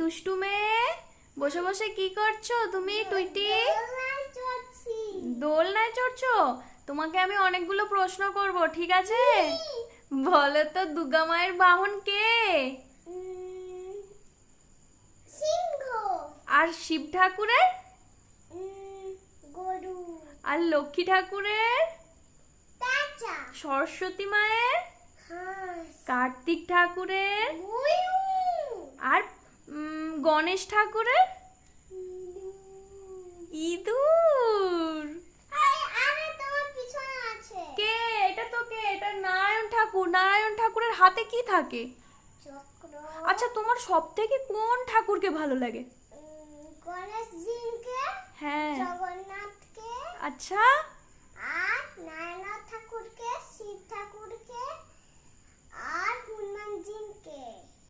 দুষ্টু মেয়ে, বসে বসে কি করছো তুমি টুইটি? দোলনায় চড়ছো? তোমাকে আমি অনেকগুলো প্রশ্ন করব, ঠিক আছে? বলো তো দুর্গা মায়ের বাহন কে? সিংহ। আর শিব ঠাকুরের? গরু। আর লক্ষ্মী ঠাকুরের? পেঁচা। সরস্বতী মায়ের? হাঁস। কার্তিক ঠাকুরের? ময়ূর। আর গণেশ ঠাকুরের? ইঁদুর। আরে তোমার পিছনে আছে। কে এটা? তো কে এটা? নারায়ণ ঠাকুর। নারায়ণ ঠাকুরের হাতে কি থাকে? চক্র। আচ্ছা, তোমার সব থেকে কোন ঠাকুরকে ভালো লাগে? গণেশ জিকে। হ্যাঁ। জগন্নাথকে। আচ্ছা। আর নারায়ণ